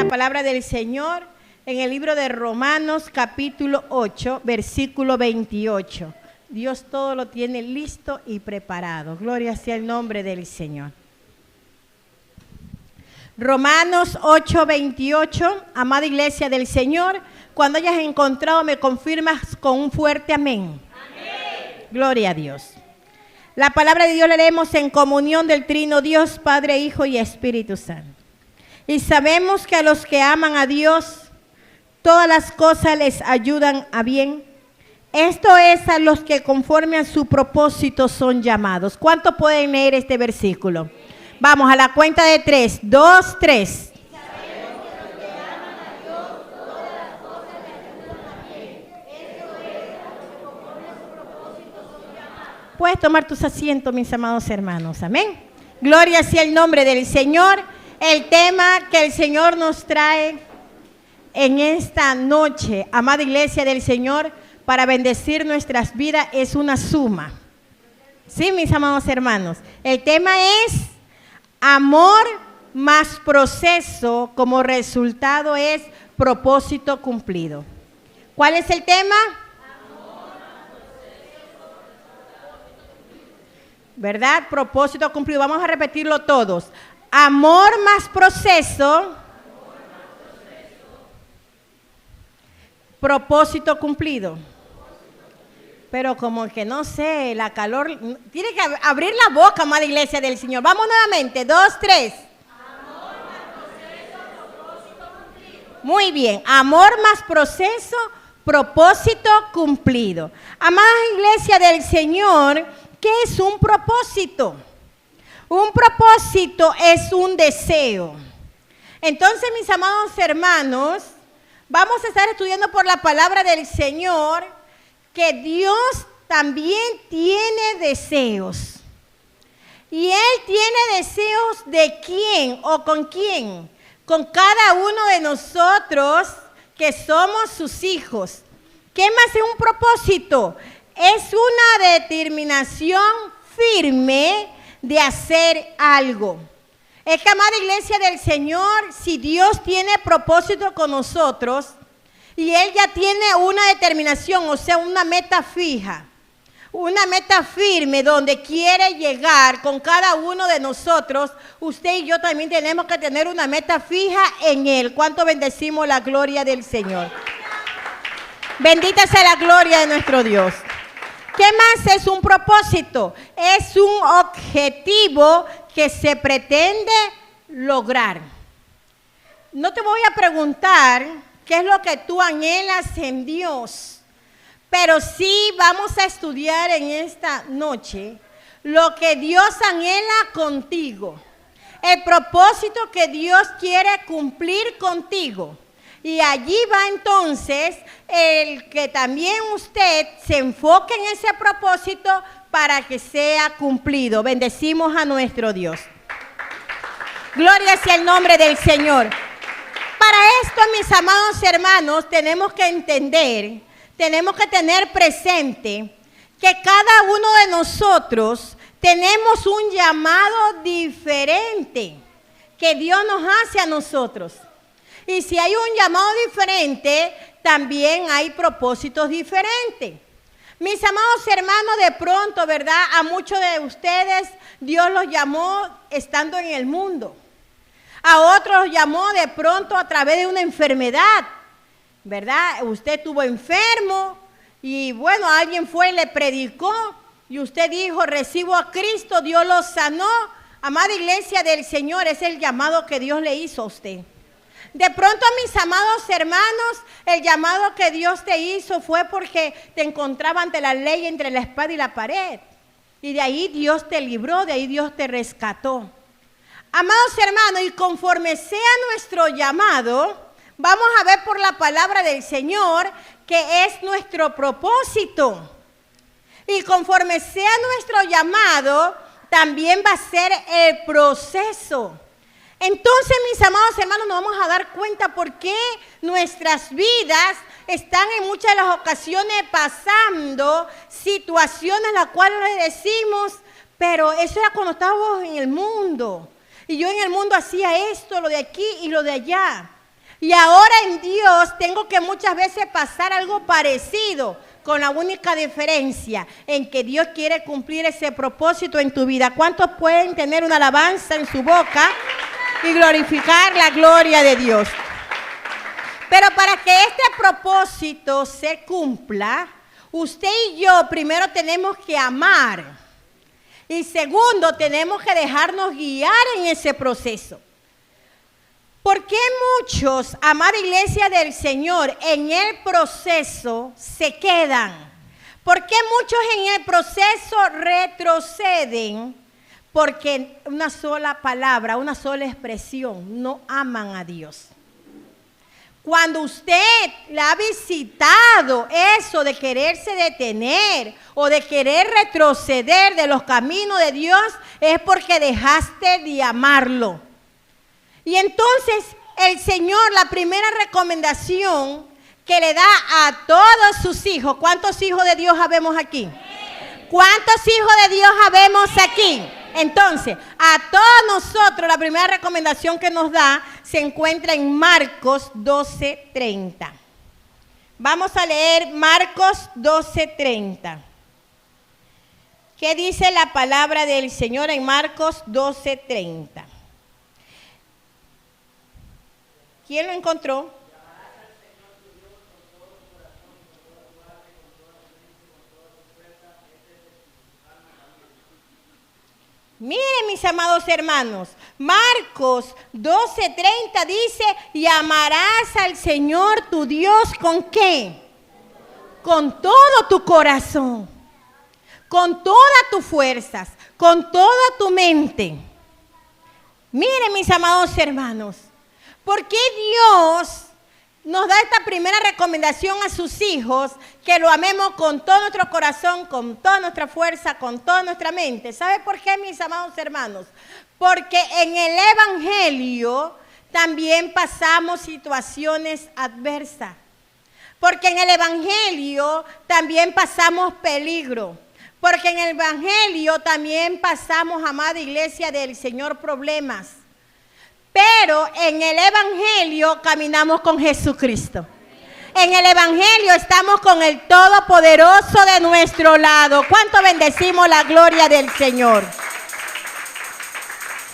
la palabra del Señor en el libro de Romanos capítulo 8, versículo 28. Dios todo lo tiene listo y preparado. Gloria sea el nombre del Señor. Romanos 8, 28. Amada iglesia del Señor, cuando hayas encontrado me confirmas con un fuerte amén. Amén. Gloria a Dios. La palabra de Dios la leemos en comunión del Trino Dios, Padre, Hijo y Espíritu Santo. Y sabemos que a los que aman a Dios, todas las cosas les ayudan a bien. Esto es a los que conforme a su propósito son llamados. ¿Cuántos pueden leer este versículo? Vamos a la cuenta de 3, 2, 3. Puedes tomar tus asientos, mis amados hermanos. Amén. Gloria sea el nombre del Señor. El tema que el Señor nos trae en esta noche, amada iglesia del Señor, para bendecir nuestras vidas es una suma. Sí, mis amados hermanos. El tema es amor más proceso, como resultado es propósito cumplido. ¿Cuál es el tema? ¿Verdad? Propósito cumplido. Vamos a repetirlo todos. Amor más proceso. Propósito cumplido. Pero como que no sé, la calor. Tiene que abrir la boca, amada iglesia del Señor. Vamos nuevamente. 2, 3. Amor más proceso, propósito cumplido. Muy bien. Amor más proceso, propósito cumplido. Amada iglesia del Señor, ¿qué es un propósito? Un propósito es un deseo. Entonces, mis amados hermanos, vamos a estar estudiando por la palabra del Señor que Dios también tiene deseos. Y Él tiene deseos ¿de quién o con quién? Con cada uno de nosotros que somos sus hijos. ¿Qué más es un propósito? Es una determinación firme de hacer algo. Es que, amada iglesia del Señor, si Dios tiene propósito con nosotros y Él ya tiene una determinación, o sea, una meta fija, una meta firme donde quiere llegar con cada uno de nosotros, usted y yo también tenemos que tener una meta fija en Él. ¿Cuánto bendecimos la gloria del Señor? Bendita sea la gloria de nuestro Dios. ¿Qué más es un propósito? Es un objetivo que se pretende lograr. No te voy a preguntar qué es lo que tú anhelas en Dios, pero sí vamos a estudiar en esta noche lo que Dios anhela contigo, el propósito que Dios quiere cumplir contigo. Y allí va entonces el que también usted se enfoque en ese propósito para que sea cumplido. Bendecimos a nuestro Dios. Gloria sea el nombre del Señor. Para esto, mis amados hermanos, tenemos que entender, tenemos que tener presente que cada uno de nosotros tenemos un llamado diferente que Dios nos hace a nosotros. Y si hay un llamado diferente, también hay propósitos diferentes. Mis amados hermanos, de pronto, ¿verdad? A muchos de ustedes Dios los llamó estando en el mundo. A otros los llamó de pronto a través de una enfermedad, ¿verdad? Usted estuvo enfermo y bueno, alguien fue y le predicó y usted dijo, recibo a Cristo, Dios lo sanó. Amada iglesia del Señor, es el llamado que Dios le hizo a usted. De pronto, mis amados hermanos, el llamado que Dios te hizo fue porque te encontraba ante la ley, entre la espada y la pared. Y de ahí Dios te libró, de ahí Dios te rescató. Amados hermanos, y conforme sea nuestro llamado, vamos a ver por la palabra del Señor que es nuestro propósito. Y conforme sea nuestro llamado, también va a ser el proceso. Entonces, mis amados hermanos, nos vamos a dar cuenta por qué nuestras vidas están en muchas de las ocasiones pasando situaciones las cuales le decimos, pero eso era cuando estábamos en el mundo. Y yo en el mundo hacía esto, lo de aquí y lo de allá. Y ahora en Dios tengo que muchas veces pasar algo parecido, con la única diferencia en que Dios quiere cumplir ese propósito en tu vida. ¿Cuántos pueden tener una alabanza en su boca y glorificar la gloria de Dios? Pero para que este propósito se cumpla, usted y yo primero tenemos que amar. Y segundo, tenemos que dejarnos guiar en ese proceso. ¿Por qué muchos, amada iglesia del Señor, en el proceso se quedan? ¿Por qué muchos en el proceso retroceden? Porque una sola palabra, una sola expresión, no aman a Dios. Cuando usted le ha visitado eso de quererse detener o de querer retroceder de los caminos de Dios, es porque dejaste de amarlo. Y entonces el Señor, la primera recomendación que le da a todos sus hijos. ¿Cuántos hijos de Dios habemos aquí? ¿Cuántos hijos de Dios habemos aquí? Entonces, a todos nosotros la primera recomendación que nos da se encuentra en Marcos 12:30. Vamos a leer Marcos 12:30. ¿Qué dice la palabra del Señor en Marcos 12:30? ¿Quién lo encontró? Miren, mis amados hermanos, Marcos 12:30 dice, y amarás al Señor tu Dios, ¿con qué? Con todo tu corazón, con todas tus fuerzas, con toda tu mente. Miren, mis amados hermanos, ¿por qué Dios nos da esta primera recomendación a sus hijos? Que lo amemos con todo nuestro corazón, con toda nuestra fuerza, con toda nuestra mente. ¿Sabe por qué, mis amados hermanos? Porque en el Evangelio también pasamos situaciones adversas. Porque en el Evangelio también pasamos peligro. Porque en el Evangelio también pasamos, amada iglesia del Señor, problemas. Pero en el Evangelio caminamos con Jesucristo. En el Evangelio estamos con el Todopoderoso de nuestro lado. ¿Cuánto bendecimos la gloria del Señor?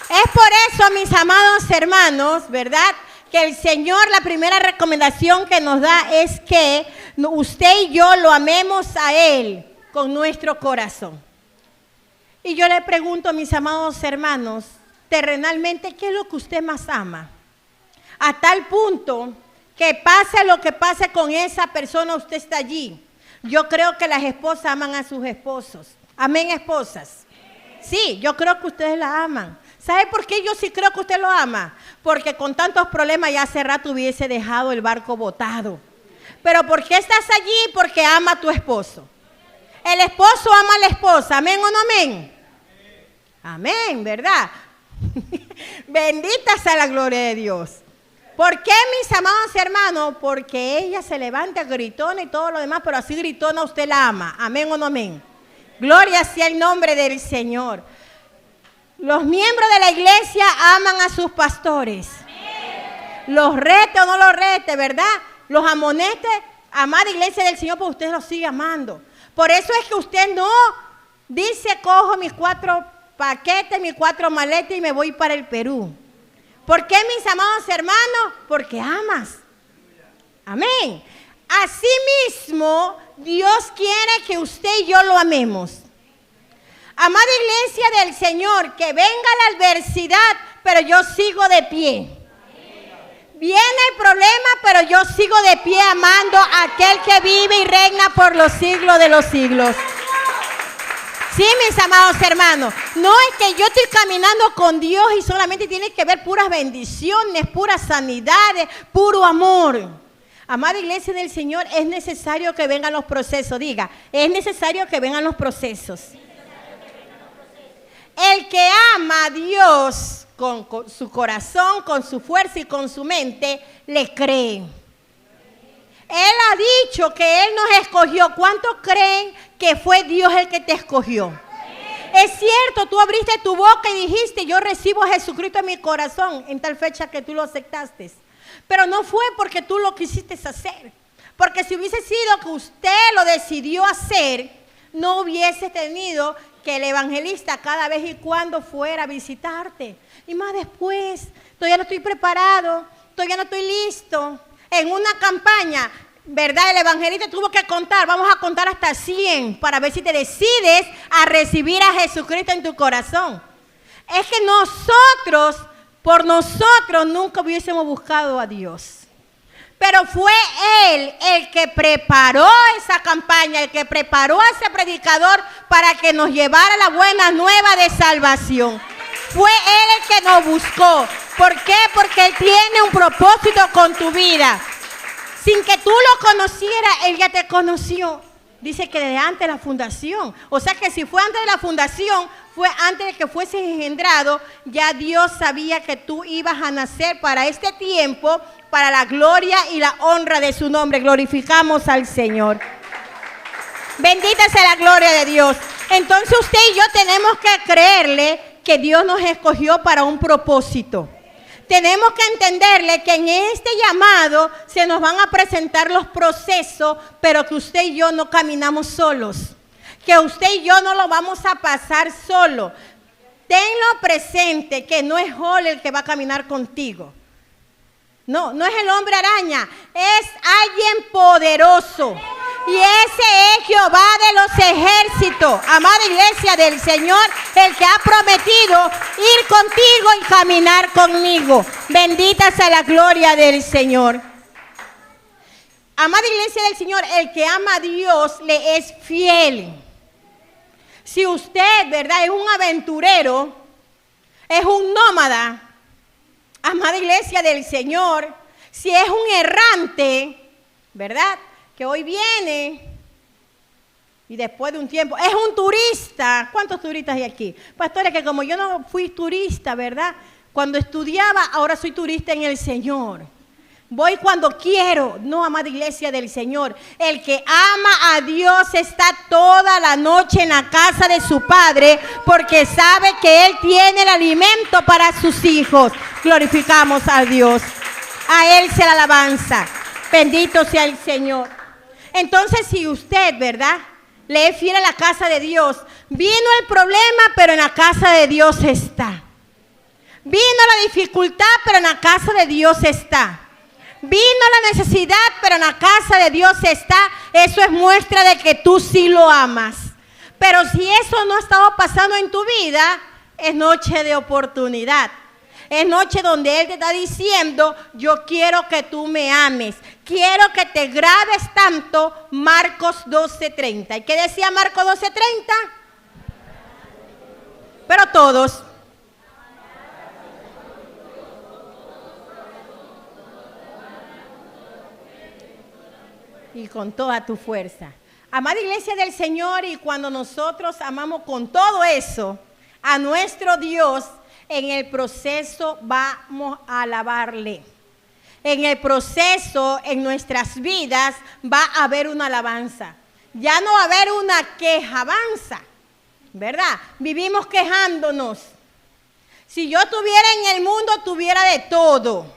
Es por eso, mis amados hermanos, ¿verdad? Que el Señor, la primera recomendación que nos da es que usted y yo lo amemos a Él con nuestro corazón. Y yo le pregunto, mis amados hermanos, terrenalmente, ¿qué es lo que usted más ama? A tal punto que pase lo que pase con esa persona, usted está allí. Yo creo que las esposas aman a sus esposos. Amén, esposas. Sí, yo creo que ustedes la aman. ¿Sabe por qué yo sí creo que usted lo ama? Porque con tantos problemas ya hace rato hubiese dejado el barco botado. Pero ¿por qué estás allí? Porque ama a tu esposo. El esposo ama a la esposa. ¿Amén o no amén? Amén, ¿verdad? Bendita sea la gloria de Dios. ¿Por qué, mis amados hermanos? Porque ella se levanta, gritona y todo lo demás, pero así gritona usted la ama. Amén o no amén. Gloria sea el nombre del Señor. Los miembros de la iglesia aman a sus pastores. Los rete o no los rete, ¿verdad? Los amoneste, amada iglesia del Señor, pues usted los sigue amando. Por eso es que usted no dice, cojo mis 4 paquetes, mis 4 maletas y me voy para el Perú. ¿Por qué, mis amados hermanos? Porque amas. Amén. Asimismo, Dios quiere que usted y yo lo amemos. Amada iglesia del Señor, que venga la adversidad, pero yo sigo de pie. Viene el problema, pero yo sigo de pie amando a aquel que vive y reina por los siglos de los siglos. Sí, mis amados hermanos, no es que yo estoy caminando con Dios y solamente tiene que ver puras bendiciones, puras sanidades, puro amor. Amada iglesia del Señor, es necesario que vengan los procesos. Diga, es necesario que vengan los procesos. El que ama a Dios con su corazón, con su fuerza y con su mente, le cree. Él ha dicho que Él nos escogió. ¿Cuántos creen que fue Dios el que te escogió? Es cierto, tú abriste tu boca y dijiste, yo recibo a Jesucristo en mi corazón, en tal fecha que tú lo aceptaste. Pero no fue porque tú lo quisiste hacer. Porque si hubiese sido que usted lo decidió hacer, no hubiese tenido que el evangelista cada vez y cuando fuera a visitarte. Y más después, todavía no estoy preparado, todavía no estoy listo. En una campaña, ¿verdad? El evangelista tuvo que contar, vamos a contar hasta 100 para ver si te decides a recibir a Jesucristo en tu corazón. Es que nosotros, por nosotros, nunca hubiésemos buscado a Dios. Pero fue Él el que preparó esa campaña, el que preparó a ese predicador para que nos llevara la buena nueva de salvación. Fue Él el que nos buscó. ¿Por qué? Porque Él tiene un propósito con tu vida. Sin que tú lo conocieras, Él ya te conoció. Dice que desde antes de la fundación. O sea que si fue antes de la fundación, fue antes de que fueses engendrado, ya Dios sabía que tú ibas a nacer para este tiempo, para la gloria y la honra de su nombre. Glorificamos al Señor. Bendita sea la gloria de Dios. Entonces usted y yo tenemos que creerle que Dios nos escogió para un propósito. Tenemos que entenderle que en este llamado se nos van a presentar los procesos, pero que usted y yo no caminamos solos. Que usted y yo no lo vamos a pasar solo. Tenlo presente que no es Joel el que va a caminar contigo. No, no es el hombre araña, es alguien poderoso. Y ese es Jehová de los ejércitos, amada iglesia del Señor, el que ha prometido ir contigo y caminar conmigo. Bendita sea la gloria del Señor. Amada iglesia del Señor, el que ama a Dios le es fiel. Si usted, ¿verdad?, es un aventurero, es un nómada, amada iglesia del Señor, si es un errante, ¿verdad?, que hoy viene y después de un tiempo es un turista. ¿Cuántos turistas hay aquí? Pastores, que como yo no fui turista, ¿verdad?, cuando estudiaba, ahora soy turista en el Señor. Voy cuando quiero. No, amada iglesia del Señor, el que ama a Dios está toda la noche en la casa de su Padre, porque sabe que Él tiene el alimento para sus hijos. Glorificamos a Dios. A Él sea la alabanza. Bendito sea el Señor. Entonces, si usted, ¿verdad?, le es fiel a la casa de Dios, vino el problema, pero en la casa de Dios está. Vino la dificultad, pero en la casa de Dios está. Vino la necesidad, pero en la casa de Dios está. Eso es muestra de que tú sí lo amas. Pero si eso no ha estado pasando en tu vida, es noche de oportunidad. Es noche donde Él te está diciendo, yo quiero que tú me ames. Quiero que te grabes tanto Marcos 12:30. ¿Y qué decía Marcos 12:30? Pero todos. Y con toda tu fuerza. Amada iglesia del Señor, y cuando nosotros amamos con todo eso a nuestro Dios, en el proceso vamos a alabarle. En el proceso, en nuestras vidas, va a haber una alabanza. Ya no va a haber una quejabanza, ¿verdad? Vivimos quejándonos. Si yo estuviera en el mundo, tuviera de todo.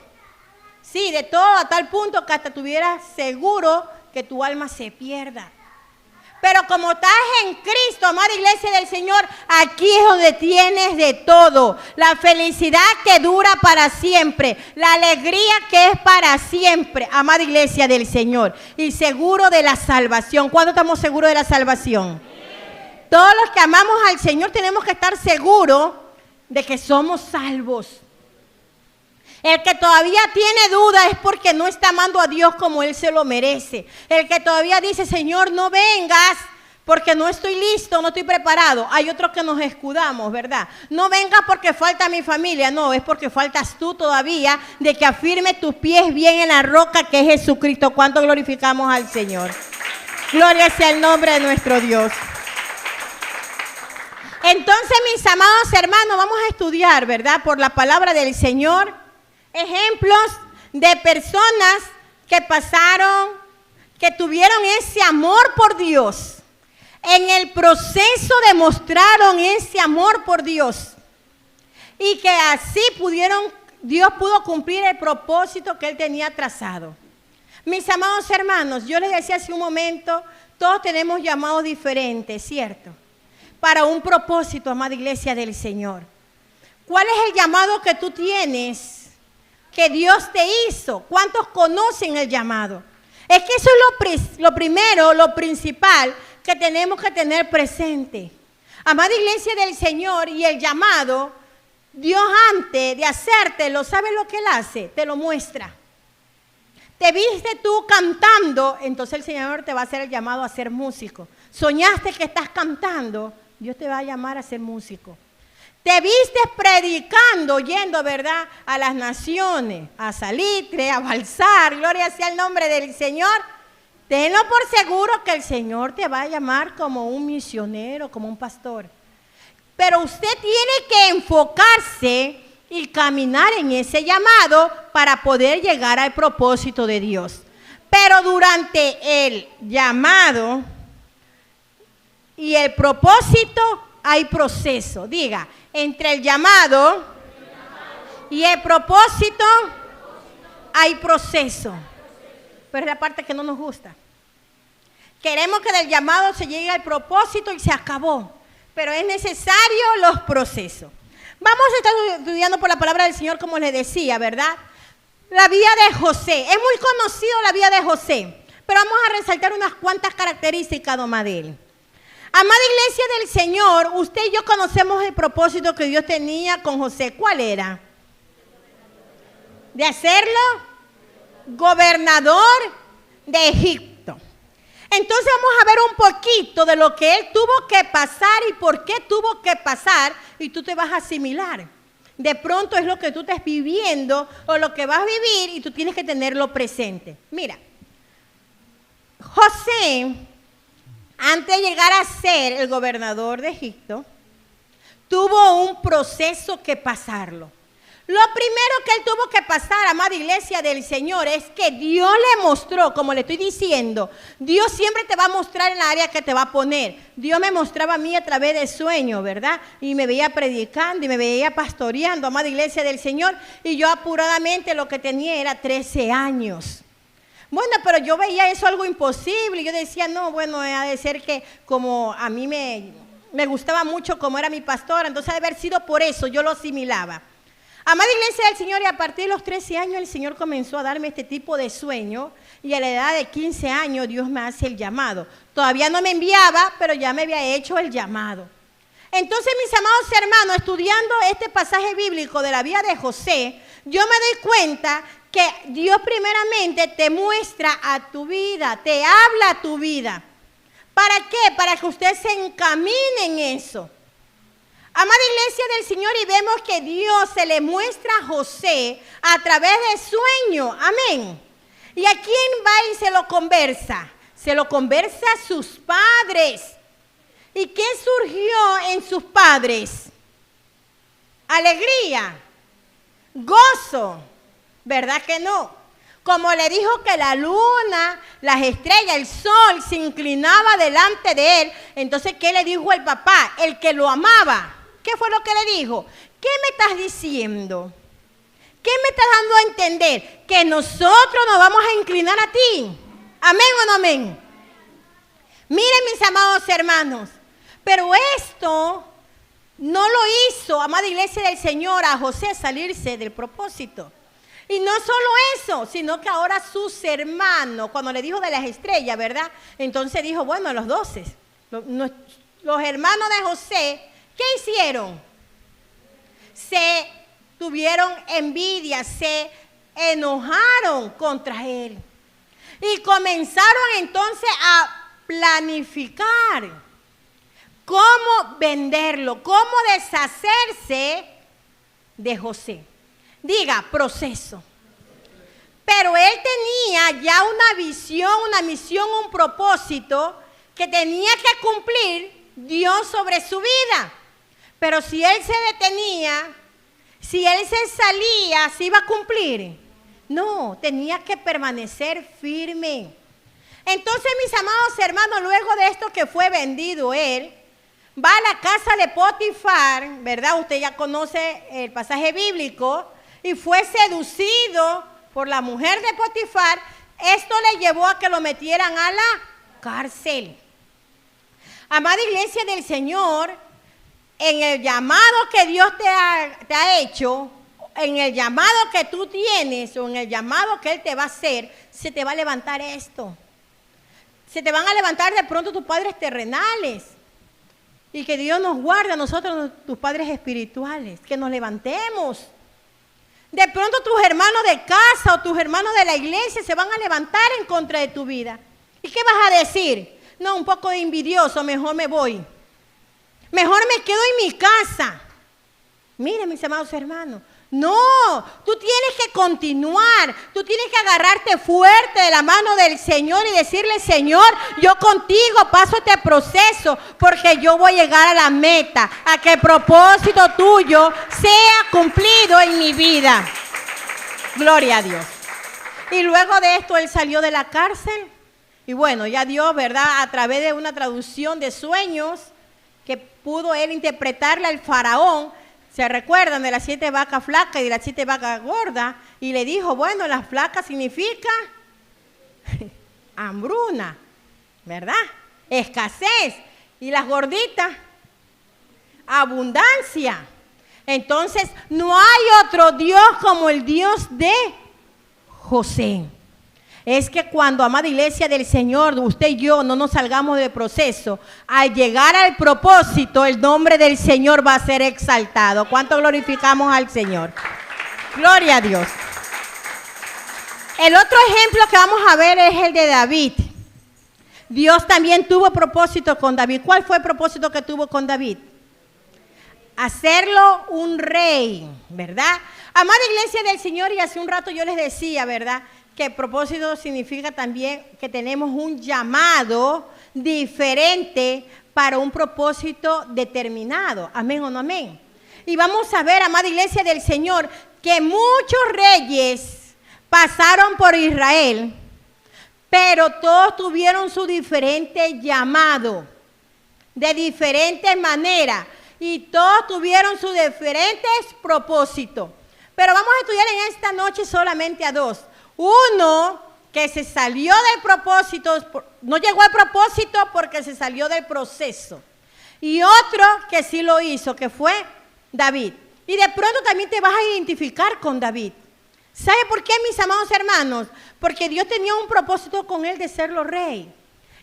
Sí, de todo, a tal punto que hasta tuviera seguro que tu alma se pierda. Pero como estás en Cristo, amada iglesia del Señor, aquí es donde tienes de todo. La felicidad que dura para siempre. La alegría que es para siempre, amada iglesia del Señor. Y seguro de la salvación. ¿Cuándo estamos seguros de la salvación? Todos los que amamos al Señor tenemos que estar seguros de que somos salvos. El que todavía tiene duda es porque no está amando a Dios como Él se lo merece. El que todavía dice, Señor, no vengas porque no estoy listo, no estoy preparado. Hay otros que nos escudamos, ¿verdad? No vengas porque falta mi familia. No, es porque faltas tú todavía de que afirme tus pies bien en la roca que es Jesucristo. ¿Cuánto glorificamos al Señor? Gloria sea el nombre de nuestro Dios. Entonces, mis amados hermanos, vamos a estudiar, ¿verdad?, por la palabra del Señor, ejemplos de personas que pasaron, que tuvieron ese amor por Dios. En el proceso demostraron ese amor por Dios. Y que así pudieron Dios pudo cumplir el propósito que Él tenía trazado. Mis amados hermanos, yo les decía hace un momento, todos tenemos llamados diferentes, ¿cierto? Para un propósito, amada iglesia del Señor. ¿Cuál es el llamado que tú tienes que Dios te hizo? ¿Cuántos conocen el llamado? Es que eso es lo primero, lo principal que tenemos que tener presente. Amada iglesia del Señor, y el llamado, Dios antes de hacértelo, ¿sabe lo que Él hace? Te lo muestra. Te viste tú cantando, entonces el Señor te va a hacer el llamado a ser músico. Soñaste que estás cantando, Dios te va a llamar a ser músico. Te viste predicando, yendo, ¿verdad?, a las naciones, a Salitre, a Balsar, gloria sea el nombre del Señor. Tenlo por seguro que el Señor te va a llamar como un misionero, como un pastor. Pero usted tiene que enfocarse y caminar en ese llamado para poder llegar al propósito de Dios. Pero durante el llamado y el propósito hay proceso. Diga, entre el llamado y el propósito hay proceso. Pero es la parte que no nos gusta. Queremos que del llamado se llegue al propósito y se acabó. Pero es necesario los procesos. Vamos a estar estudiando por la palabra del Señor, como les decía, ¿verdad? La vida de José. Es muy conocido la vida de José. Pero vamos a resaltar unas cuantas características nomás de él. Amada iglesia del Señor, usted y yo conocemos el propósito que Dios tenía con José. ¿Cuál era? De hacerlo gobernador de Egipto. Entonces vamos a ver un poquito de lo que él tuvo que pasar y por qué tuvo que pasar, y tú te vas a asimilar. De pronto es lo que tú estás viviendo o lo que vas a vivir y tú tienes que tenerlo presente. Mira, José, antes de llegar a ser el gobernador de Egipto, tuvo un proceso que pasarlo. Lo primero que él tuvo que pasar, amada iglesia del Señor, es que Dios le mostró, como le estoy diciendo, Dios siempre te va a mostrar en la área que te va a poner. Dios me mostraba a mí a través de sueños, ¿verdad? Y me veía predicando y me veía pastoreando, amada iglesia del Señor, y yo apuradamente lo que tenía era 13 años. Bueno, pero yo veía eso algo imposible, y yo decía, no, bueno, ha de ser que como a mí me gustaba mucho como era mi pastora, entonces ha de haber sido por eso, yo lo asimilaba. Amada iglesia del Señor, y a partir de los 13 años el Señor comenzó a darme este tipo de sueño, y a la edad de 15 años Dios me hace el llamado. Todavía no me enviaba, pero ya me había hecho el llamado. Entonces, mis amados hermanos, estudiando este pasaje bíblico de la vida de José, yo me doy cuenta que Dios primeramente te muestra a tu vida, te habla a tu vida. ¿Para qué? Para que usted se encamine en eso. Amada iglesia del Señor, y vemos que Dios se le muestra a José a través de sueños. Amén. ¿Y a quién va y se lo conversa? Se lo conversa a sus padres. ¿Y qué surgió en sus padres? Alegría, gozo, ¿verdad que no? Como le dijo que la luna, las estrellas, el sol se inclinaba delante de él, entonces ¿qué le dijo el papá? El que lo amaba. ¿Qué fue lo que le dijo? ¿Qué me estás diciendo? ¿Qué me estás dando a entender? Que nosotros nos vamos a inclinar a ti. ¿Amén o no amén? Miren, mis amados hermanos, pero esto no lo hizo, amada iglesia del Señor, a José salirse del propósito. Y no solo eso, sino que ahora sus hermanos, cuando le dijo de las estrellas, ¿verdad? Entonces dijo, bueno, los 12, los hermanos de José, ¿qué hicieron? Se tuvieron envidia, se enojaron contra él. Y comenzaron entonces a planificar cómo venderlo, cómo deshacerse de José. Diga, proceso. Pero él tenía ya una visión, una misión, un propósito que tenía que cumplir Dios sobre su vida. Pero si él se detenía, si él se salía, ¿se iba a cumplir? No, tenía que permanecer firme. Entonces, mis amados hermanos, luego de esto que fue vendido él, va a la casa de Potifar, ¿verdad? Usted ya conoce el pasaje bíblico. y fue seducido por la mujer de Potifar, esto le llevó a que lo metieran a la cárcel. Amada iglesia del Señor, en el llamado que Dios te ha hecho, en el llamado que tú tienes o en el llamado que Él te va a hacer, se te va a levantar esto. Se te van a levantar de pronto tus padres terrenales. Y que Dios nos guarde a nosotros, tus padres espirituales, que nos levantemos. De pronto tus hermanos de casa o tus hermanos de la iglesia se van a levantar en contra de tu vida. ¿Y qué vas a decir? No, un poco de envidioso, mejor me voy. Mejor me quedo en mi casa. Miren, mis amados hermanos, no, tú tienes que continuar, tú tienes que agarrarte fuerte de la mano del Señor y decirle, Señor, yo contigo paso este proceso porque yo voy a llegar a la meta, a que el propósito tuyo sea cumplido en mi vida. Gloria a Dios. Y luego de esto él salió de la cárcel y bueno, ya Dios, ¿verdad? A través de una traducción de sueños que pudo él interpretarle al faraón. ¿Se recuerdan de las 7 vacas flacas y de las 7 vacas gordas? Y le dijo, bueno, las flacas significa hambruna, ¿verdad? Escasez. Y las gorditas, abundancia. Entonces, no hay otro Dios como el Dios de José. Es que cuando, amada iglesia del Señor, usted y yo no nos salgamos del proceso, al llegar al propósito, el nombre del Señor va a ser exaltado. ¿Cuánto glorificamos al Señor? Gloria a Dios. El otro ejemplo que vamos a ver es el de David. Dios también tuvo propósito con David. ¿Cuál fue el propósito que tuvo con David? Hacerlo un rey, ¿verdad? Amada iglesia del Señor, y hace un rato yo les decía, ¿verdad?, que propósito significa también que tenemos un llamado diferente para un propósito determinado. Amén o no amén. Y vamos a ver, amada iglesia del Señor, que muchos reyes pasaron por Israel, pero todos tuvieron su diferente llamado, de diferentes maneras, y todos tuvieron sus diferentes propósitos. Pero vamos a estudiar en esta noche solamente a dos. Uno que se salió del propósito, no llegó al propósito porque se salió del proceso. Y otro que sí lo hizo, que fue David. Y de pronto también te vas a identificar con David. ¿Sabe por qué, mis amados hermanos? Porque Dios tenía un propósito con él de serlo rey.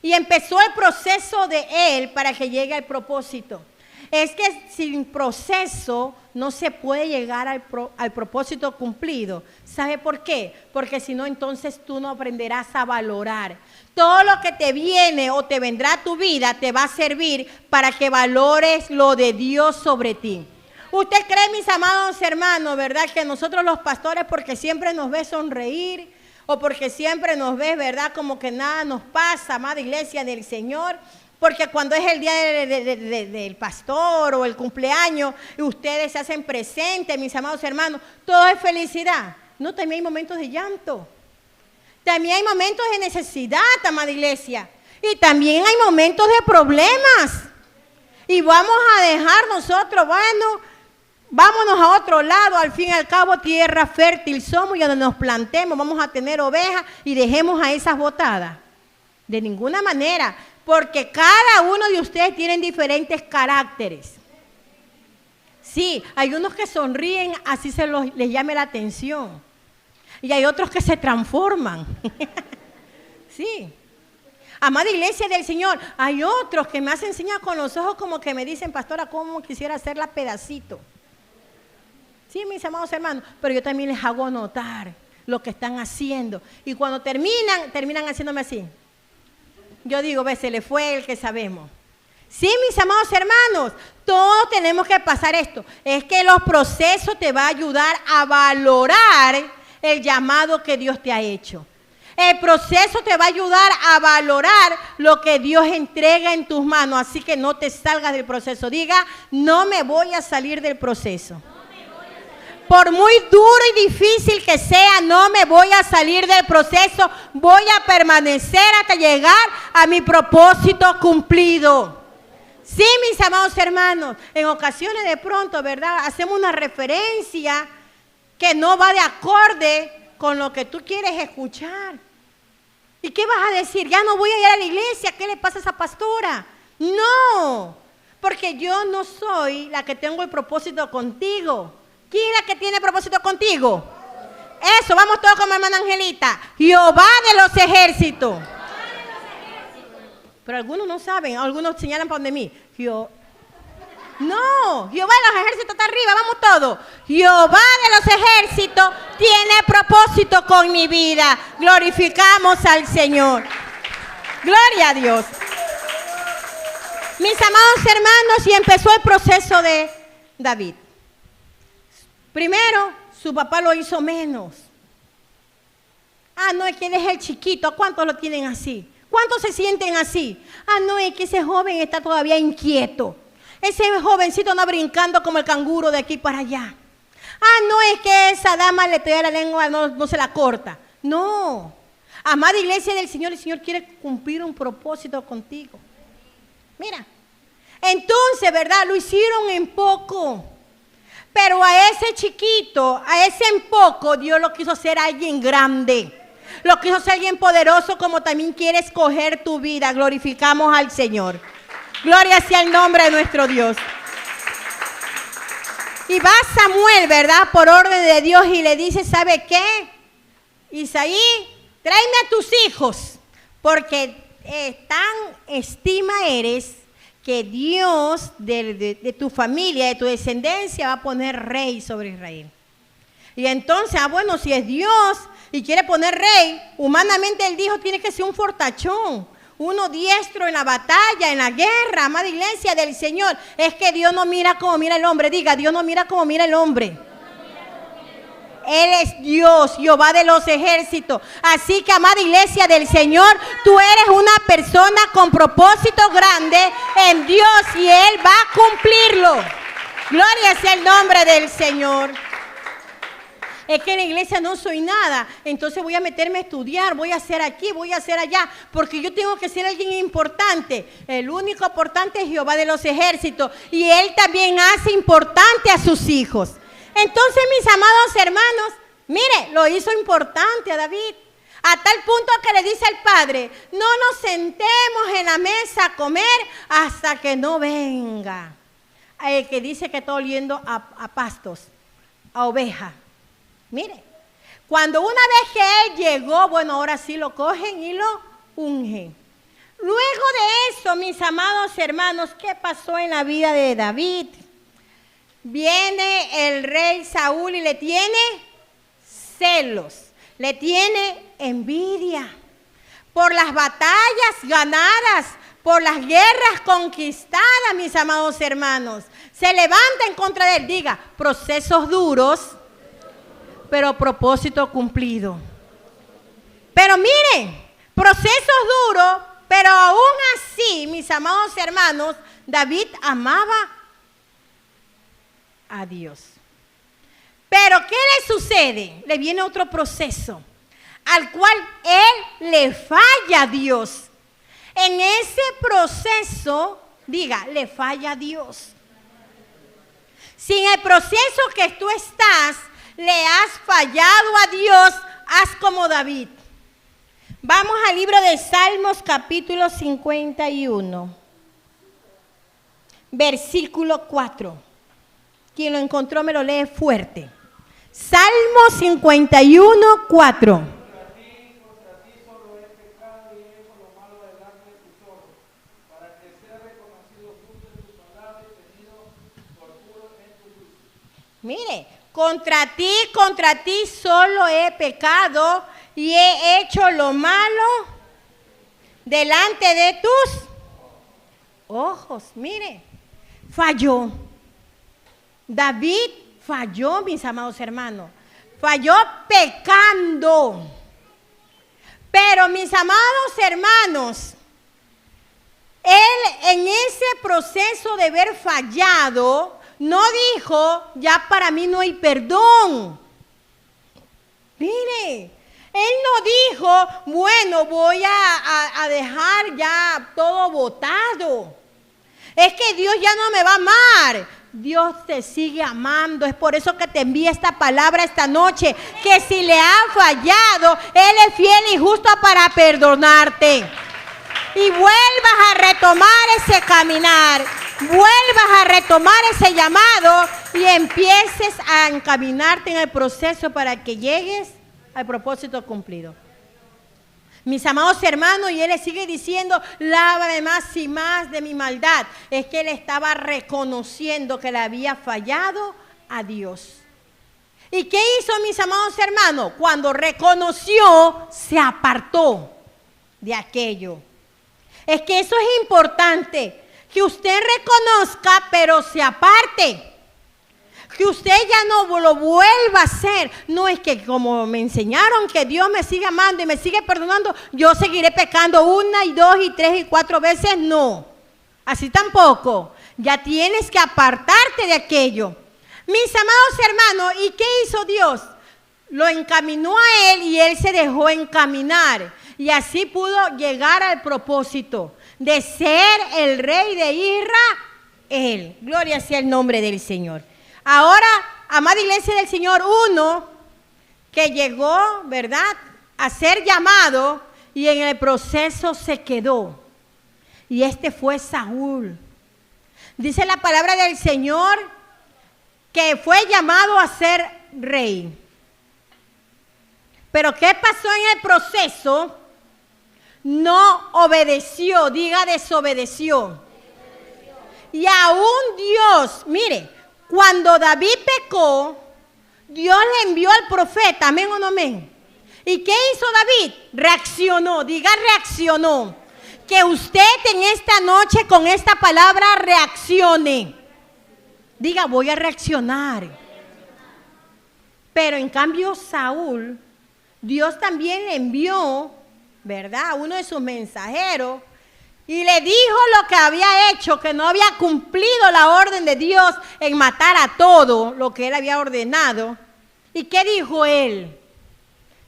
Y empezó el proceso de él para que llegue al propósito. Es que sin proceso no se puede llegar al propósito cumplido. ¿Sabe por qué? Porque si no, entonces tú no aprenderás a valorar. Todo lo que te viene o te vendrá a tu vida te va a servir para que valores lo de Dios sobre ti. ¿Usted cree, mis amados hermanos, verdad, que nosotros los pastores, porque siempre nos ve sonreír o porque siempre nos ve, verdad, como que nada nos pasa, amada iglesia del Señor? Porque cuando es el día del pastor o el cumpleaños y ustedes se hacen presentes, mis amados hermanos, todo es felicidad. No, también hay momentos de llanto. También hay momentos de necesidad, amada iglesia. Y también hay momentos de problemas. Y vamos a dejar nosotros, bueno, vámonos a otro lado. Al fin y al cabo, tierra fértil somos y donde nos plantemos vamos a tener ovejas y dejemos a esas botadas. De ninguna manera. Porque cada uno de ustedes tienen diferentes caracteres. Sí, hay unos que sonríen, así les llame la atención. Y hay otros que se transforman. Sí. Amada iglesia del Señor, hay otros que me hacen señas con los ojos como que me dicen, pastora, ¿cómo quisiera hacerla pedacito? Sí, mis amados hermanos, pero yo también les hago notar lo que están haciendo. Y cuando terminan haciéndome así. Yo digo, ve, se le fue el que sabemos. Sí, mis amados hermanos, todos tenemos que pasar esto. Es que los procesos te van a ayudar a valorar el llamado que Dios te ha hecho. El proceso te va a ayudar a valorar lo que Dios entrega en tus manos. Así que no te salgas del proceso. Diga, no me voy a salir del proceso. Por muy duro y difícil que sea, no me voy a salir del proceso. Voy a permanecer hasta llegar a mi propósito cumplido. Sí, mis amados hermanos, en ocasiones de pronto, ¿verdad? Hacemos una referencia que no va de acorde con lo que tú quieres escuchar. ¿Y qué vas a decir? Ya no voy a ir a la iglesia, ¿qué le pasa a esa pastora? No, porque yo no soy la que tengo el propósito contigo. ¿Quién es la que tiene propósito contigo? Eso, vamos todos como hermana Angelita. Jehová de los ejércitos. Pero algunos no saben, algunos señalan para donde mí. No, Jehová de los ejércitos está arriba, vamos todos. Jehová de los ejércitos tiene propósito con mi vida. Glorificamos al Señor. Gloria a Dios. Mis amados hermanos, y empezó el proceso de David. Primero, su papá lo hizo menos. No, es que él es el chiquito. ¿Cuántos lo tienen así? ¿Cuántos se sienten así? No, es que ese joven está todavía inquieto. Ese jovencito anda brincando como el canguro de aquí para allá. No, es que esa dama le trae la lengua, no se la corta. No. Amada iglesia del Señor, el Señor quiere cumplir un propósito contigo. Mira. Entonces, ¿verdad? Lo hicieron en poco. Pero a ese chiquito, a ese en poco, Dios lo quiso hacer alguien grande. Lo quiso hacer alguien poderoso, como también quiere escoger tu vida. Glorificamos al Señor. Gloria sea el nombre de nuestro Dios. Y va Samuel, ¿verdad? Por orden de Dios y le dice, ¿sabe qué? Isaí, tráeme a tus hijos, porque tan estima eres que Dios de tu familia, de tu descendencia, va a poner rey sobre Israel. Y entonces, bueno, si es Dios y quiere poner rey, humanamente él dijo, tiene que ser un fortachón. Uno diestro en la batalla, en la guerra, amada iglesia del Señor. Es que Dios no mira como mira el hombre. Diga, Dios no mira como mira el hombre. Él es Dios, Jehová de los ejércitos. Así que, amada iglesia del Señor, tú eres una persona con propósito grande en Dios y Él va a cumplirlo. Gloria sea el nombre del Señor. Es que en la iglesia no soy nada, entonces voy a meterme a estudiar, voy a hacer aquí, voy a hacer allá, porque yo tengo que ser alguien importante. El único importante es Jehová de los ejércitos, y Él también hace importante a sus hijos. Entonces, mis amados hermanos, mire, lo hizo importante a David, a tal punto que le dice al padre, no nos sentemos en la mesa a comer hasta que no venga. El que dice que está oliendo a pastos, a ovejas. Mire, cuando una vez que él llegó, bueno, ahora sí lo cogen y lo ungen. Luego de eso, mis amados hermanos, ¿qué pasó en la vida de David? Viene el rey Saúl y le tiene celos, le tiene envidia por las batallas ganadas, por las guerras conquistadas, mis amados hermanos. Se levanta en contra de él, diga, procesos duros, pero propósito cumplido. Pero miren, procesos duros, pero aún así, mis amados hermanos, David amaba a Dios. Pero ¿qué le sucede? Le viene otro proceso, al cual él le falla a Dios. En ese proceso, diga, le falla a Dios. Si en el proceso que tú estás, le has fallado a Dios, haz como David. Vamos al libro de Salmos, capítulo 51, versículo 4. Quien lo encontró me lo lee fuerte. Salmo 51, 4. Mire, contra ti solo he pecado y he hecho lo malo delante de tus ojos. Mire, falló. David falló, mis amados hermanos. Falló pecando. Pero, mis amados hermanos, él en ese proceso de haber fallado, no dijo, ya para mí no hay perdón. Mire, él no dijo, bueno, voy a dejar ya todo botado. Es que Dios ya no me va a amar. Dios te sigue amando. Es por eso que te envía esta palabra esta noche. Que si le han fallado, Él es fiel y justo para perdonarte. Y vuelvas a retomar ese caminar. Vuelvas a retomar ese llamado y empieces a encaminarte en el proceso para que llegues al propósito cumplido. Mis amados hermanos, y él le sigue diciendo, lávame más y más de mi maldad. Es que él estaba reconociendo que le había fallado a Dios. ¿Y qué hizo, mis amados hermanos? Cuando reconoció, se apartó de aquello. Es que eso es importante, que usted reconozca, pero se aparte. Que usted ya no lo vuelva a hacer. No es que como me enseñaron que Dios me sigue amando y me sigue perdonando, yo seguiré pecando 1 y 2 y 3 y 4 veces. No, así tampoco. Ya tienes que apartarte de aquello. Mis amados hermanos, ¿y qué hizo Dios? Lo encaminó a él y él se dejó encaminar. Y así pudo llegar al propósito de ser el rey de Israel. Gloria sea el nombre del Señor. Ahora, amada iglesia del Señor, uno que llegó, ¿verdad?, a ser llamado y en el proceso se quedó. Y este fue Saúl. Dice la palabra del Señor que fue llamado a ser rey. Pero ¿qué pasó en el proceso? No obedeció, diga desobedeció. Y aún Dios, mire, cuando David pecó, Dios le envió al profeta, amén o no amén. ¿Y qué hizo David? Reaccionó, diga reaccionó. Que usted en esta noche con esta palabra reaccione. Diga, voy a reaccionar. Pero en cambio Saúl, Dios también le envió, ¿verdad?, a uno de sus mensajeros. Y le dijo lo que había hecho, que no había cumplido la orden de Dios en matar a todo lo que él había ordenado. ¿Y qué dijo él?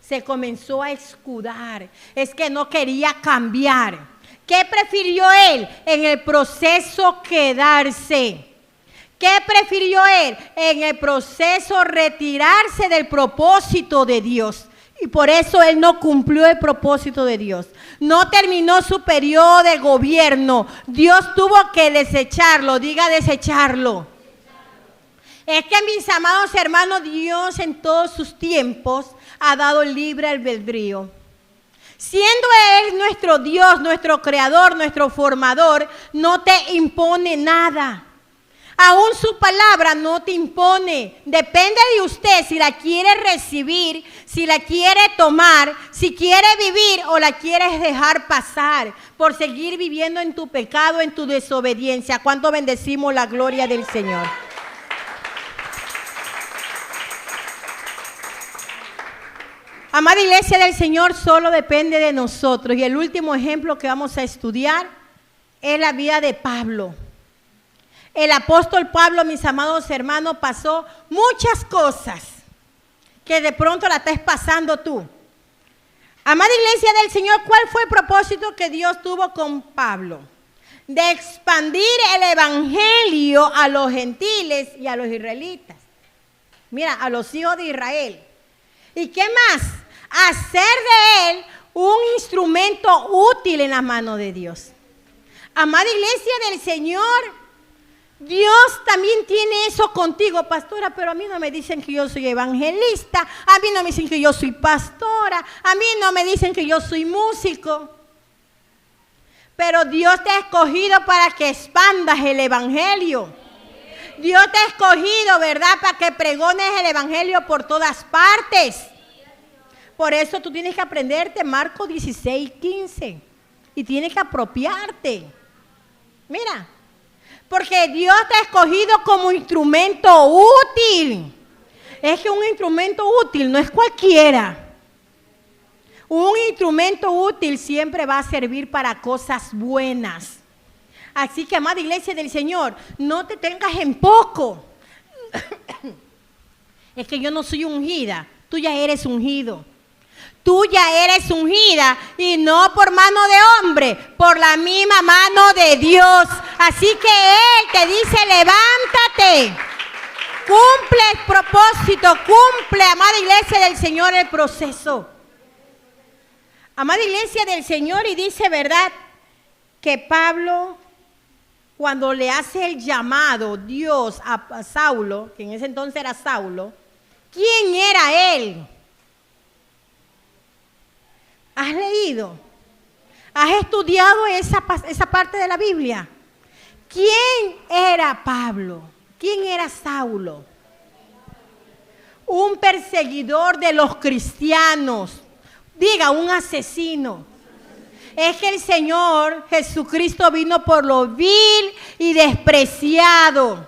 Se comenzó a escudar. Es que no quería cambiar. ¿Qué prefirió él? En el proceso quedarse. ¿Qué prefirió él? En el proceso retirarse del propósito de Dios. Y por eso él no cumplió el propósito de Dios. No terminó su periodo de gobierno. Dios tuvo que desecharlo. Diga desecharlo. Es que, mis amados hermanos, Dios en todos sus tiempos ha dado libre albedrío. Siendo Él nuestro Dios, nuestro creador, nuestro formador, no te impone nada. Aún su palabra no te impone. Depende de usted si la quiere recibir, si la quiere tomar, si quiere vivir o la quieres dejar pasar por seguir viviendo en tu pecado, en tu desobediencia. ¿Cuánto bendecimos la gloria del Señor? Amada iglesia del Señor, solo depende de nosotros. Y el último ejemplo que vamos a estudiar es la vida de Pablo. El apóstol Pablo, mis amados hermanos, pasó muchas cosas que de pronto la estás pasando tú. Amada iglesia del Señor, ¿cuál fue el propósito que Dios tuvo con Pablo? De expandir el evangelio a los gentiles y a los israelitas. Mira, a los hijos de Israel. ¿Y qué más? Hacer de él un instrumento útil en las manos de Dios. Amada iglesia del Señor, Dios también tiene eso contigo, pastora, pero a mí no me dicen que yo soy evangelista, a mí no me dicen que yo soy pastora, a mí no me dicen que yo soy músico. Pero Dios te ha escogido para que expandas el evangelio. Dios te ha escogido, ¿verdad?, para que pregones el evangelio por todas partes. Por eso tú tienes que aprenderte Marcos 16:15 y tienes que apropiarte. Mira. Porque Dios te ha escogido como instrumento útil. Es que un instrumento útil no es cualquiera. Un instrumento útil siempre va a servir para cosas buenas. Así que, amada iglesia del Señor, no te tengas en poco. Es que yo no soy ungida, tú ya eres ungido. tú ya eres ungida y no por mano de hombre, por la misma mano de Dios. Así que Él te dice, levántate, cumple el propósito, cumple, amada iglesia del Señor, el proceso. Amada iglesia del Señor, y dice, ¿verdad?, que Pablo, cuando le hace el llamado Dios a Saulo, que en ese entonces era Saulo, ¿quién era él? ¿Has leído? ¿Has estudiado esa parte de la Biblia? ¿Quién era Pablo? ¿Quién era Saulo? Un perseguidor de los cristianos. Diga, un asesino. Es que el Señor Jesucristo vino por lo vil y despreciado.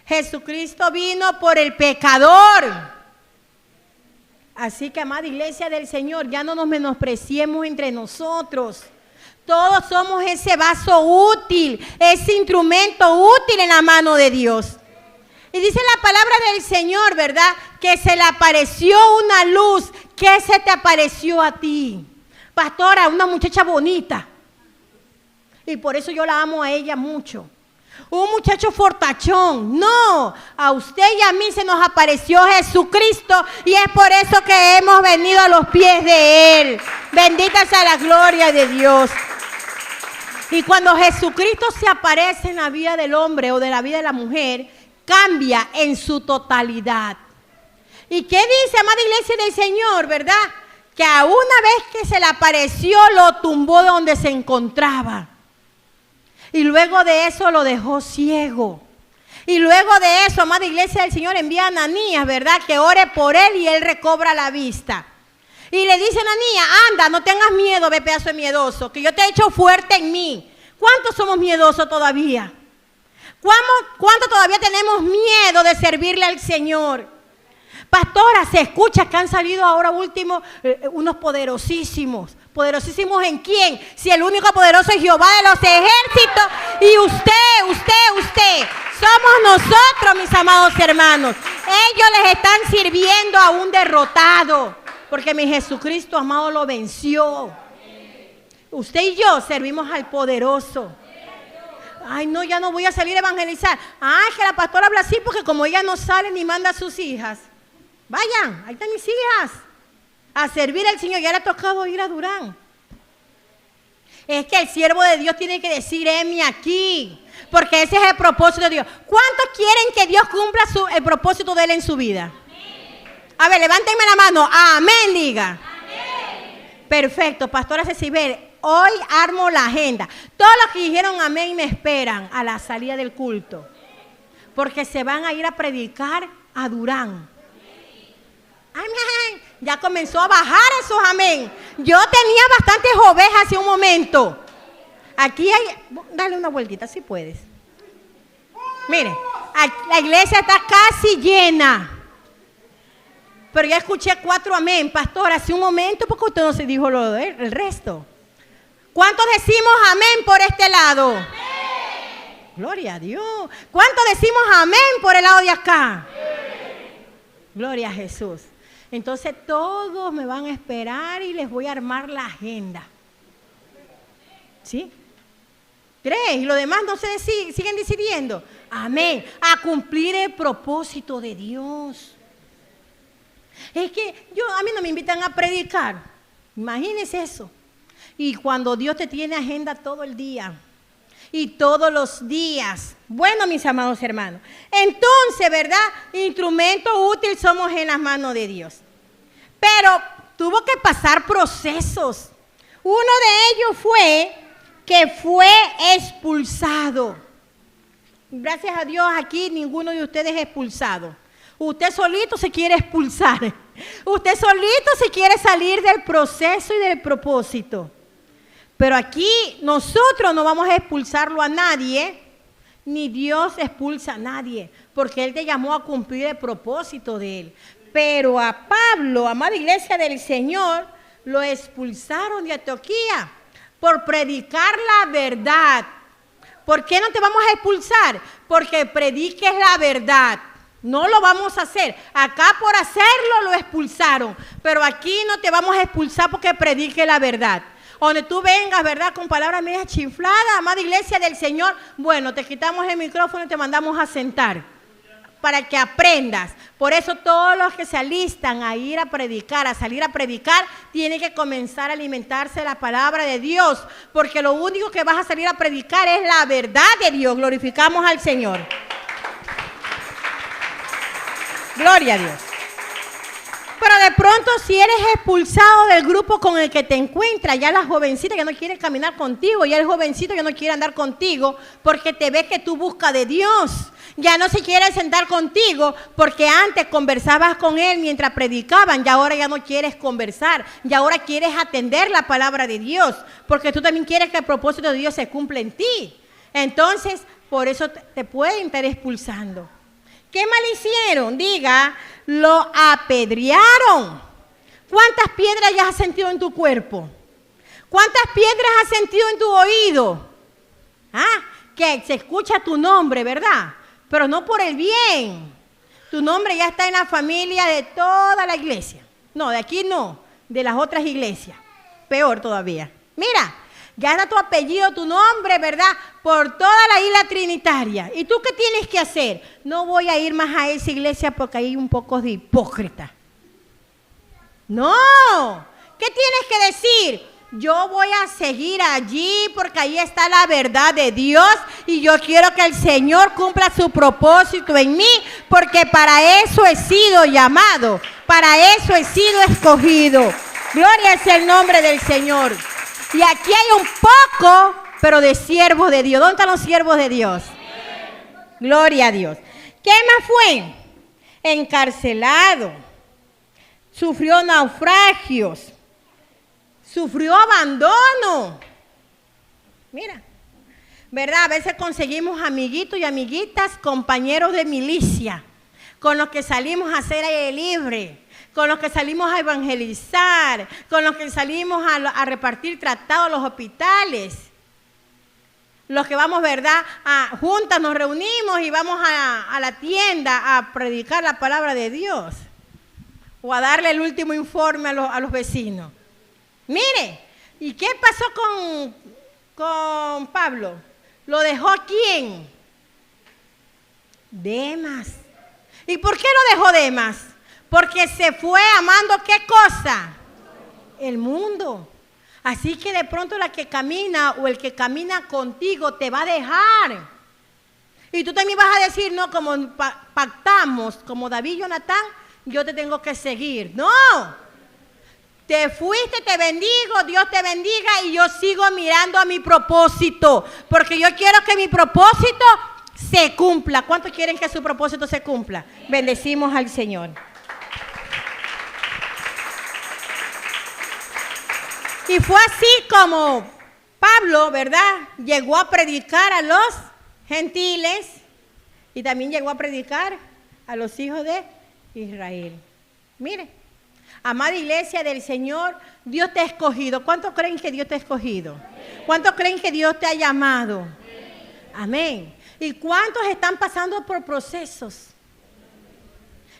Jesucristo vino por el pecador. Así que, amada iglesia del Señor, ya no nos menospreciemos entre nosotros. Todos somos ese vaso útil, ese instrumento útil en la mano de Dios. Y dice la palabra del Señor, ¿verdad?, que se le apareció una luz. ¿Qué se te apareció a ti? Pastora, una muchacha bonita. Y por eso yo la amo a ella mucho. Un muchacho fortachón. No, a usted y a mí se nos apareció Jesucristo y es por eso que hemos venido a los pies de Él. Bendita sea la gloria de Dios. Y cuando Jesucristo se aparece en la vida del hombre o de la vida de la mujer, cambia en su totalidad. ¿Y qué dice, amada iglesia del Señor, verdad? Que a una vez que se le apareció, lo tumbó de donde se encontraba. Y luego de eso lo dejó ciego. Y luego de eso, amada iglesia del Señor, envía a Ananías, ¿verdad?, que ore por él y él recobra la vista. Y le dice a Ananías, anda, no tengas miedo, ve pedazo de miedoso, que yo te he hecho fuerte en mí. ¿Cuántos somos miedosos todavía? ¿Cuánto todavía tenemos miedo de servirle al Señor? Pastora, se escucha que han salido ahora último unos poderosísimos. ¿Poderosísimos en quién? Si el único poderoso es Jehová de los ejércitos. Y usted. Somos nosotros, mis amados hermanos. Ellos les están sirviendo a un derrotado. Porque mi Jesucristo amado lo venció. Usted y yo servimos al poderoso. Ay, no, ya no voy a salir a evangelizar. Ay, que la pastora habla así porque como ella no sale ni manda a sus hijas. Vayan, ahí están mis hijas, a servir al Señor. Ya le ha tocado ir a Durán. Es que el siervo de Dios tiene que decir, heme aquí, porque ese es el propósito de Dios. ¿Cuántos quieren que Dios cumpla el propósito de Él en su vida? Amén. A ver, levántenme la mano. Amén, diga. Amén. Perfecto, pastora Cecibel. Hoy armo la agenda. Todos los que dijeron amén me esperan a la salida del culto, porque se van a ir a predicar a Durán. Amén. Ya comenzó a bajar esos amén. Yo tenía bastantes ovejas hace un momento. Aquí hay, dale una vueltita si puedes. Mire, la iglesia está casi llena. Pero ya escuché 4 amén, pastor, hace un momento, porque usted no se dijo el resto. ¿Cuántos decimos amén por este lado? Amén. Gloria a Dios. ¿Cuántos decimos amén por el lado de acá? Amén. Gloria a Jesús. Entonces todos me van a esperar y les voy a armar la agenda. ¿Sí? 3, y los demás no se siguen decidiendo. Amén. A cumplir el propósito de Dios. Es que a mí no me invitan a predicar. Imagínense eso. Y cuando Dios te tiene agenda todo el día y todos los días. Bueno, mis amados hermanos, entonces, ¿verdad? Instrumento útil somos en las manos de Dios. Pero tuvo que pasar procesos. Uno de ellos fue que fue expulsado. Gracias a Dios aquí ninguno de ustedes es expulsado. Usted solito se quiere expulsar. Usted solito se quiere salir del proceso y del propósito. Pero aquí nosotros no vamos a expulsarlo a nadie, ni Dios expulsa a nadie, porque Él te llamó a cumplir el propósito de Él. Pero a Pablo, amada iglesia del Señor, lo expulsaron de Antioquía por predicar la verdad. ¿Por qué no te vamos a expulsar? Porque prediques la verdad. No lo vamos a hacer. Acá por hacerlo lo expulsaron, pero aquí no te vamos a expulsar porque predique la verdad. Donde tú vengas, ¿verdad?, con palabras medias chifladas, amada iglesia del Señor, bueno, te quitamos el micrófono y te mandamos a sentar para que aprendas. Por eso todos los que se alistan a ir a predicar, a salir a predicar, tienen que comenzar a alimentarse de la palabra de Dios, porque lo único que vas a salir a predicar es la verdad de Dios. Glorificamos al Señor. Gloria a Dios. Pero de pronto, si eres expulsado del grupo con el que te encuentras, ya la jovencita ya no quiere caminar contigo, ya el jovencito ya no quiere andar contigo porque te ve que tú buscas de Dios. Ya no se quiere sentar contigo porque antes conversabas con él mientras predicaban, y ahora ya no quieres conversar, y ahora quieres atender la palabra de Dios, porque tú también quieres que el propósito de Dios se cumpla en ti. Entonces, por eso te pueden estar expulsando. ¿Qué mal hicieron? Diga, lo apedrearon. ¿Cuántas piedras ya has sentido en tu cuerpo? ¿Cuántas piedras has sentido en tu oído? Que se escucha tu nombre, ¿verdad? Pero no por el bien. Tu nombre ya está en la familia de toda la iglesia. No, de aquí no, de las otras iglesias. Peor todavía. Mira, ya está tu apellido, tu nombre, ¿verdad?, por toda la isla trinitaria. ¿Y tú qué tienes que hacer? No voy a ir más a esa iglesia porque hay un poco de hipócrita. No, ¿qué tienes que decir? Yo voy a seguir allí porque ahí está la verdad de Dios y yo quiero que el Señor cumpla su propósito en mí, porque para eso he sido llamado, para eso he sido escogido. Gloria sea el nombre del Señor. Y aquí hay un poco, pero de siervos de Dios. ¿Dónde están los siervos de Dios? Gloria a Dios. ¿Qué más fue? Encarcelado. Sufrió naufragios. Sufrió abandono. Mira, ¿verdad? A veces conseguimos amiguitos y amiguitas, compañeros de milicia, con los que salimos a hacer aire libre, con los que salimos a evangelizar, con los que salimos a repartir tratados a los hospitales. Los que vamos, ¿verdad?, juntas nos reunimos y vamos a la tienda a predicar la palabra de Dios o a darle el último informe a los vecinos. Mire, ¿y qué pasó con Pablo? ¿Lo dejó quién? Demas. ¿Y por qué lo dejó Demas? Porque se fue amando, ¿qué cosa? El mundo. Así que de pronto la que camina o el que camina contigo te va a dejar. Y tú también vas a decir, no, como pactamos, como David y Jonatán, yo te tengo que seguir. No. Te fuiste, te bendigo, Dios te bendiga y yo sigo mirando a mi propósito, porque yo quiero que mi propósito se cumpla. ¿Cuántos quieren que su propósito se cumpla? Bendecimos al Señor. Y fue así como Pablo, ¿verdad?, llegó a predicar a los gentiles y también llegó a predicar a los hijos de Israel. Mire. Amada iglesia del Señor, Dios te ha escogido. ¿Cuántos creen que Dios te ha escogido? ¿Cuántos creen que Dios te ha llamado? Amén. ¿Y cuántos están pasando por procesos?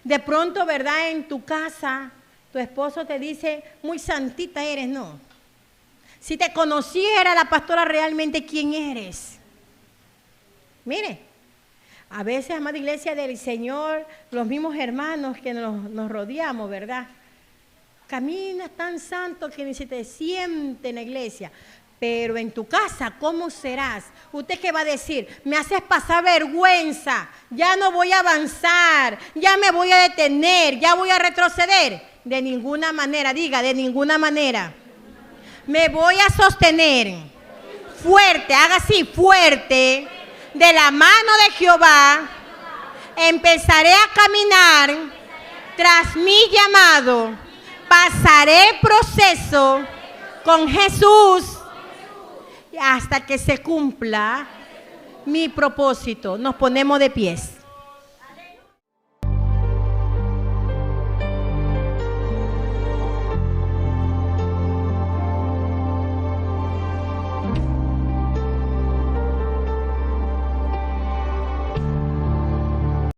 De pronto, ¿verdad?, en tu casa, tu esposo te dice, muy santita eres, ¿no? Si te conociera la pastora realmente, ¿quién eres? Mire, a veces, amada iglesia del Señor, los mismos hermanos que nos rodeamos, ¿verdad?, caminas tan santo que ni se te siente en la iglesia. Pero en tu casa, ¿cómo serás? ¿Usted qué va a decir? Me haces pasar vergüenza, ya no voy a avanzar, ya me voy a detener, ya voy a retroceder. De ninguna manera, diga, de ninguna manera. Me voy a sostener fuerte, haga así, fuerte, de la mano de Jehová. Empezaré a caminar tras mi llamado. Pasaré el proceso con Jesús hasta que se cumpla mi propósito. Nos ponemos de pies.